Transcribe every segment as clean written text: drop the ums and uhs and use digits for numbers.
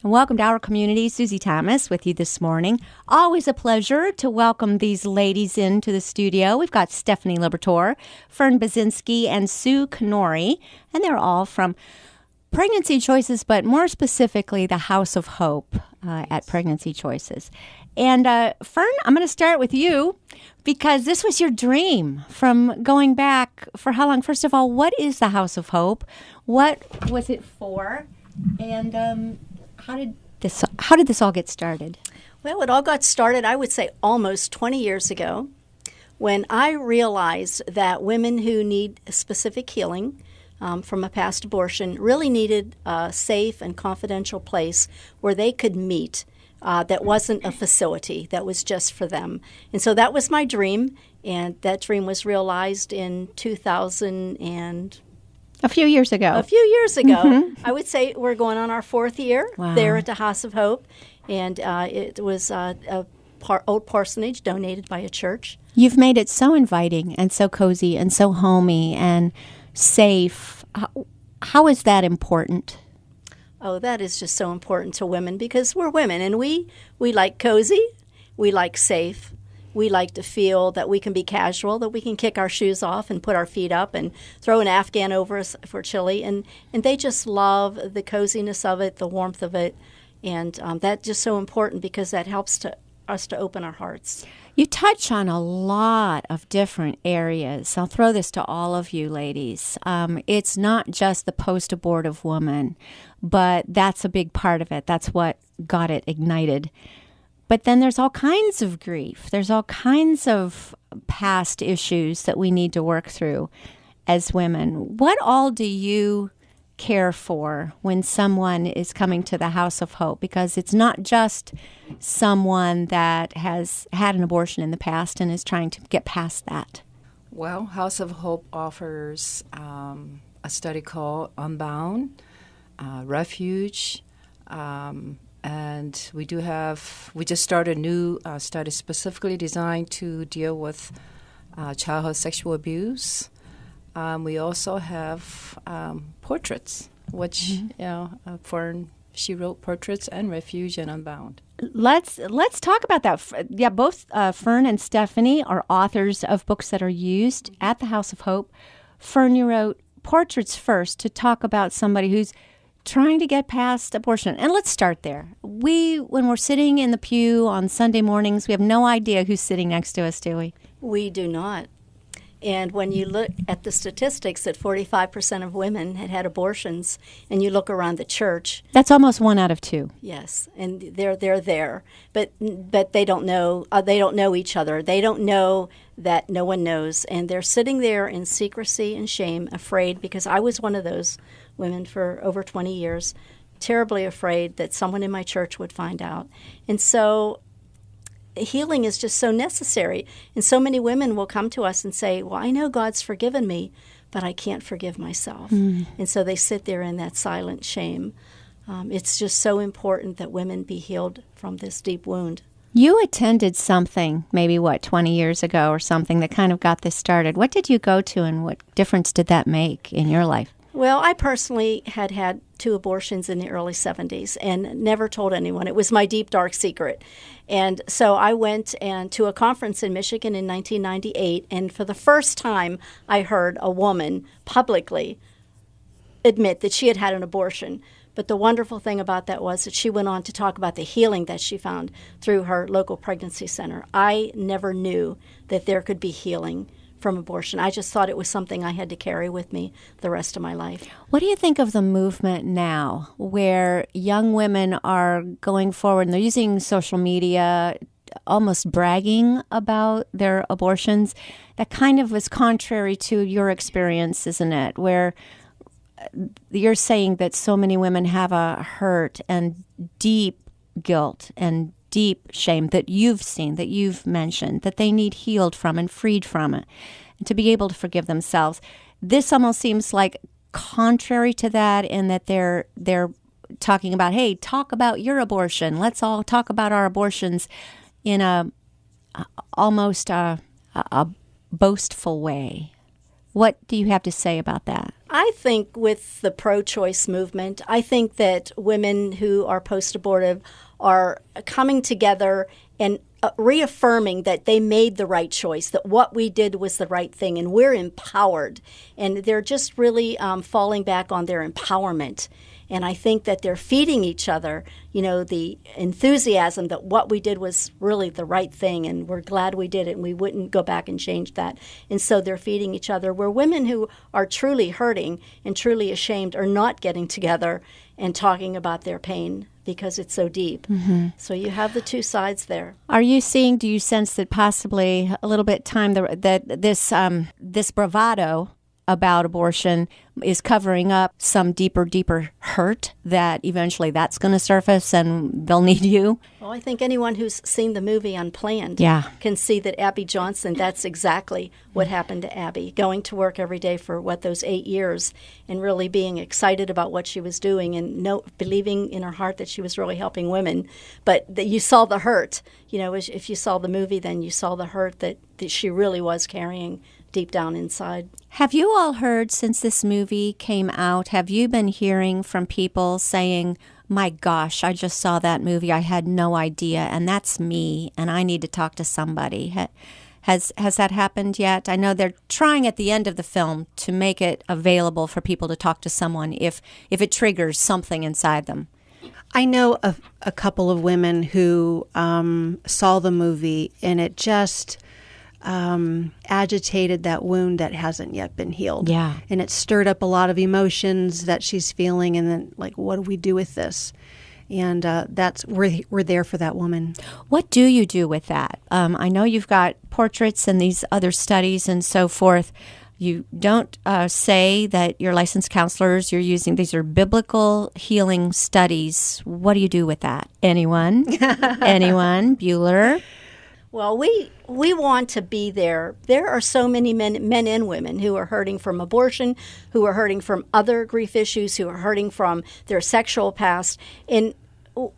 Welcome to our community. Susie Thomas with you this morning. Always a pleasure to welcome these ladies into the studio. We've got Stephanie Libertor, Fern Bazinski, and Sue Canori, and they're all from Pregnancy Choices, but more specifically, the House of Hope at Pregnancy Choices. And Fern, I'm going to start with you because this was your dream from going back for how long? First of all, what is the House of Hope? What was it for? And how did this all get started? Well, it all got started, I would say, almost 20 years ago when I realized that women who need specific healing from a past abortion really needed a safe and confidential place where they could meet that wasn't a facility, that was just for them. And so that was my dream, and that dream was realized in 2000 and... A few years ago. Mm-hmm. I would say we're going on our fourth year Wow. there at the House of Hope, and it was old parsonage donated by a church. You've made it so inviting and so cozy and so homey and safe. How is that important? Oh, that is just so important to women because we're women, and we like cozy, we like safe. We like to feel that we can be casual, that we can kick our shoes off and put our feet up and throw an Afghan over us for chili. And they just love the coziness of it, the warmth of it. And that's just so important because that helps us to open our hearts. You touch on a lot of different areas. I'll throw this to all of you ladies. It's not just the post-abortive woman, but that's a big part of it. That's what got it ignited. But then there's all kinds of grief. There's all kinds of past issues that we need to work through as women. What all do you care for when someone is coming to the House of Hope? Because it's not just someone that has had an abortion in the past and is trying to get past that. Well, House of Hope offers a study called Unbound, Refuge, and we just started a new study specifically designed to deal with childhood sexual abuse. We also have portraits, which, she wrote Portraits and Refuge and Unbound. Let's talk about that. Yeah, both Fern and Stephanie are authors of books that are used at the House of Hope. Fern, you wrote Portraits first to talk about somebody who's trying to get past abortion. And let's start there. When we're sitting in the pew on Sunday mornings, we have no idea who's sitting next to us, do we? We do not. And when you look at the statistics that 45% of women had abortions, and you look around the church. That's almost 1 out of 2. Yes, and they're there. But they don't know. They don't know each other. They don't know that no one knows. And they're sitting there in secrecy and shame, afraid, because I was one of those women for over 20 years, terribly afraid that someone in my church would find out. And so healing is just so necessary. And so many women will come to us and say, well, I know God's forgiven me, but I can't forgive myself. And so they sit there in that silent shame. It's just so important that women be healed from this deep wound. You attended something, maybe 20 years ago or something that kind of got this started. What did you go to and what difference did that make in your life? Well, I personally had 2 abortions in the early 70s and never told anyone. It was my deep, dark secret. And so I went to a conference in Michigan in 1998, and for the first time I heard a woman publicly admit that she had had an abortion. But the wonderful thing about that was that she went on to talk about the healing that she found through her local pregnancy center. I never knew that there could be healing from abortion. I just thought it was something I had to carry with me the rest of my life. What do you think of the movement now where young women are going forward and they're using social media, almost bragging about their abortions? That kind of is contrary to your experience, isn't it? Where you're saying that so many women have a hurt and deep guilt and deep shame that you've seen, that you've mentioned, that they need healed from and freed from it, and to be able to forgive themselves. This almost seems like contrary to that in that they're talking about, hey, talk about your abortion. Let's all talk about our abortions in almost a boastful way. What do you have to say about that? I think with the pro-choice movement, I think that women who are post-abortive are coming together and reaffirming that they made the right choice, that what we did was the right thing, and we're empowered. And they're just really falling back on their empowerment. And I think that they're feeding each other, the enthusiasm that what we did was really the right thing, and we're glad we did it, and we wouldn't go back and change that. And so they're feeding each other. Where women who are truly hurting and truly ashamed are not getting together and talking about their pain because it's so deep. Mm-hmm. So you have the two sides there. Do you sense that possibly a little bit that this bravado about abortion is covering up some deeper hurt that eventually that's going to surface and they'll need you? Well, I think anyone who's seen the movie Unplanned can see that Abby Johnson, that's exactly what happened to Abby, going to work every day for those 8 years and really being excited about what she was doing and believing in her heart that she was really helping women. But that you saw the hurt. If you saw the movie, then you saw the hurt that she really was carrying deep down inside. Have you all heard since this movie came out, have you been hearing from people saying, my gosh, I just saw that movie, I had no idea, and that's me, and I need to talk to somebody? Has that happened yet? I know they're trying at the end of the film to make it available for people to talk to someone if it triggers something inside them. I know a couple of women who saw the movie, and it just agitated that wound that hasn't yet been healed. Yeah. And it stirred up a lot of emotions that she's feeling, and then, what do we do with this? And we're there for that woman. What do you do with that? I know you've got portraits and these other studies and so forth. You don't say that you're licensed counselors. You're using, these are biblical healing studies. What do you do with that? Anyone? Anyone? Bueller? Well, we want to be there. There are so many men and women who are hurting from abortion, who are hurting from other grief issues, who are hurting from their sexual past. And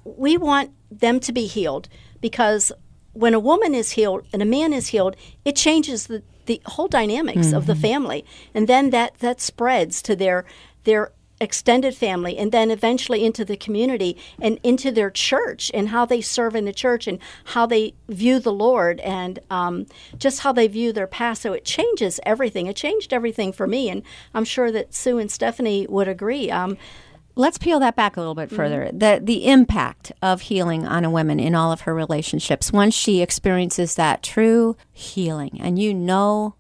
we want them to be healed, because when a woman is healed and a man is healed, it changes the whole dynamics of the family. And then that spreads to their extended family, and then eventually into the community and into their church, and how they serve in the church and how they view the Lord, and just how they view their past. So it changes everything. It changed everything for me, and I'm sure that Sue and Stephanie would agree. Let's peel that back a little bit further. The impact of healing on a woman in all of her relationships, once she experiences that true healing, and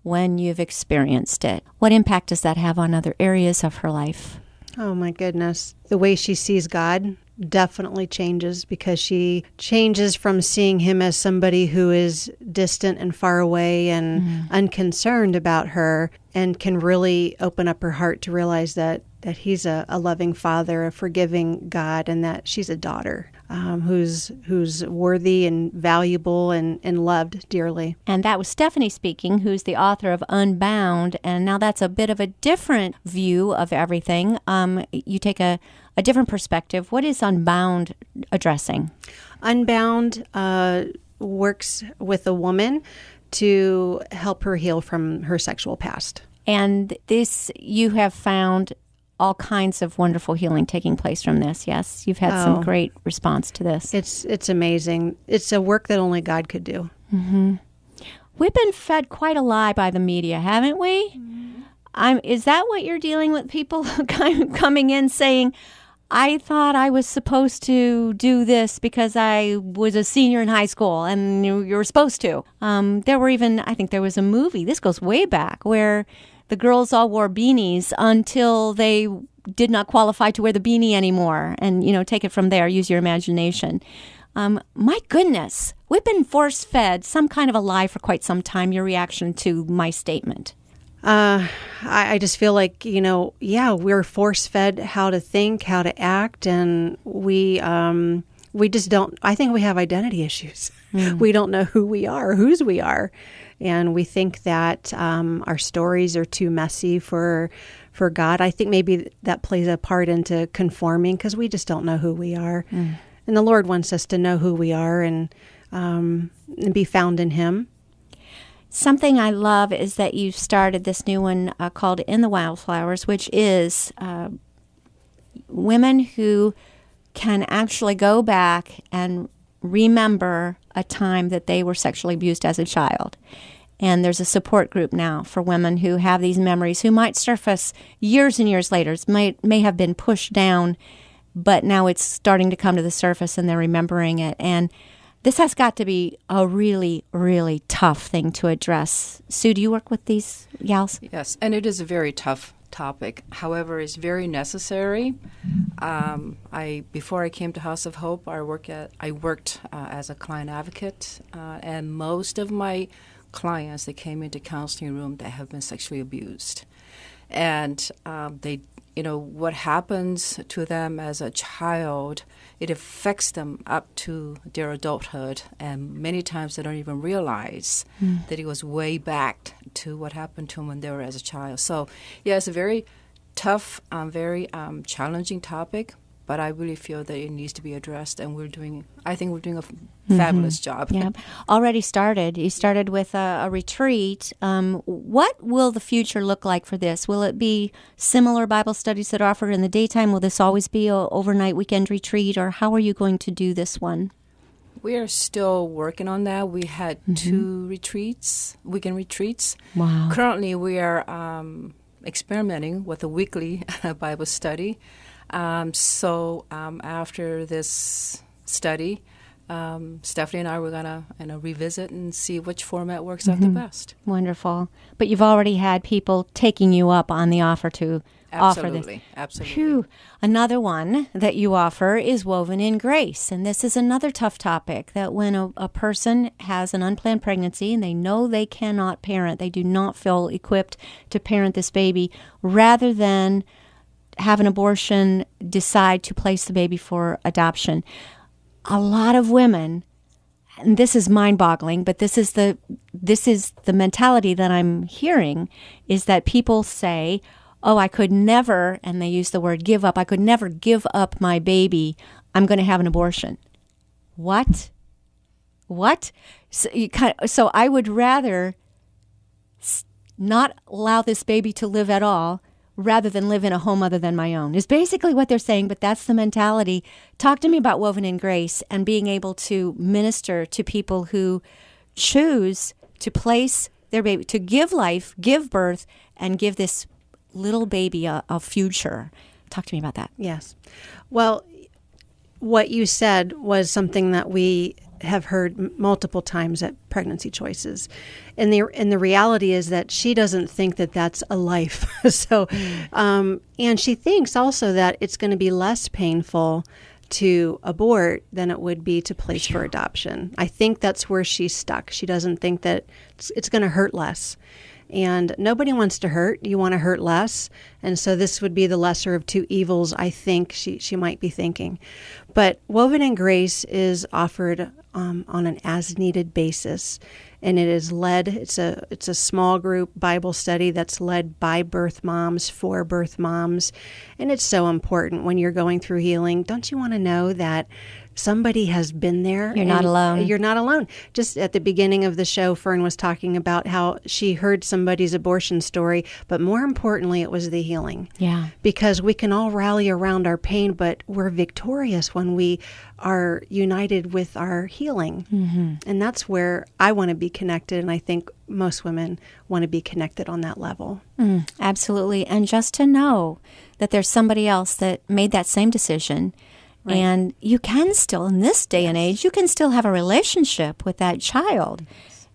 when you've experienced it, what impact does that have on other areas of her life? Oh, my goodness. The way she sees God definitely changes, because she changes from seeing him as somebody who is distant and far away and unconcerned about her, and can really open up her heart to realize that he's a loving father, a forgiving God, and that she's a daughter who's worthy and valuable and loved dearly. And that was Stephanie speaking, who's the author of Unbound. And now that's a bit of a different view of everything. You take a different perspective. What is Unbound addressing? Unbound works with a woman to help her heal from her sexual past. And this, you have found all kinds of wonderful healing taking place from this. Yes, you've had some great response to this. It's amazing. It's a work that only God could do. Mm-hmm. We've been fed quite a lie by the media, haven't we? Mm-hmm. Is that what you're dealing with? People coming in saying, I thought I was supposed to do this because I was a senior in high school, and you were supposed to. I think there was a movie, this goes way back, where the girls all wore beanies until they did not qualify to wear the beanie anymore. And, take it from there, use your imagination. My goodness, we've been force-fed some kind of a lie for quite some time. Your reaction to my statement? I just feel like, we're force-fed how to think, how to act, and we just don't, I think we have identity issues. We don't know who we are, whose we are. And we think that our stories are too messy for God. I think maybe that plays a part into conforming, because we just don't know who we are. And the Lord wants us to know who we are and be found in him. Something I love is that you've started this new one called In the Wildflowers, which is women who can actually go back and remember a time that they were sexually abused as a child. And there's a support group now for women who have these memories, who might surface years and years later. It may have been pushed down, but now it's starting to come to the surface and they're remembering it. And this has got to be a really, really tough thing to address. Sue, do you work with these gals? Yes, and it is a very tough topic. However, it's very necessary. Before I came to House of Hope, I worked as a client advocate, and most of my clients that came into counseling room that have been sexually abused, and what happens to them as a child, it affects them up to their adulthood, and many times they don't even realize that it was way back to what happened to them when they were as a child. So, yeah, it's a very tough, very challenging topic, but I really feel that it needs to be addressed, and I think we're doing a fabulous job. Yeah, already started. You started with a retreat. What will the future look like for this? Will it be similar Bible studies that are offered in the daytime? Will this always be an overnight weekend retreat, or how are you going to do this one? We are still working on that. We had 2 weekend retreats. Wow. Currently, we are experimenting with a weekly Bible study. So after this study, Stephanie and I were going to revisit and see which format works out the best. Wonderful. But you've already had people taking you up on the offer to offer this. Absolutely. Phew. Another one that you offer is Woven in Grace. And this is another tough topic, that when a person has an unplanned pregnancy and they know they cannot parent, they do not feel equipped to parent this baby, rather than have an abortion, decide to place the baby for adoption. A lot of women, and this is mind-boggling, but this is the mentality that I'm hearing, is that people say, oh, I could never, and they use the word give up, I could never give up my baby, I'm going to have an abortion. What? So I would rather not allow this baby to live at all, rather than live in a home other than my own, is basically what they're saying, but that's the mentality. Talk to me about Woven in Grace and being able to minister to people who choose to place their baby, to give life, give birth, and give this little baby a future. Talk to me about that. Yes. Well, what you said was something that we have heard multiple times at Pregnancy Choices. And the reality is that she doesn't think that that's a life. And she thinks also that it's going to be less painful to abort than it would be to place for adoption. I think that's where she's stuck. She doesn't think that it's going to hurt less. And nobody wants to hurt. You want to hurt less. And so this would be the lesser of two evils, I think she might be thinking. But Woven in Grace is offered on an as-needed basis. And it is led, it's a small group Bible study that's led by birth moms for birth moms. And it's so important when you're going through healing. Don't you want to know that somebody has been there? You're not alone. You're not alone. Just at the beginning of the show, Fern was talking about how she heard somebody's abortion story, but more importantly, it was the healing. Yeah. Because we can all rally around our pain, but we're victorious when we are united with our healing. Mm-hmm. And that's where I want to be connected, and I think most women want to be connected on that level. Absolutely. And just to know that there's somebody else that made that same decision. Right. And you can still, in this day and age, you can still have a relationship with that child,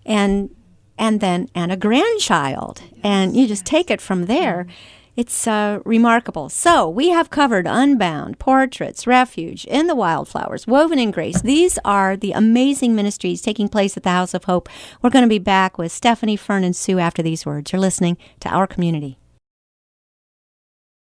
and a grandchild, and you just take it from there. It's remarkable. So we have covered Unbound, Portraits, Refuge, In the Wildflowers, Woven in Grace. These are the amazing ministries taking place at the House of Hope. We're going to be back with Stephanie, Fern, and Sue after these words. You're listening to Our Community.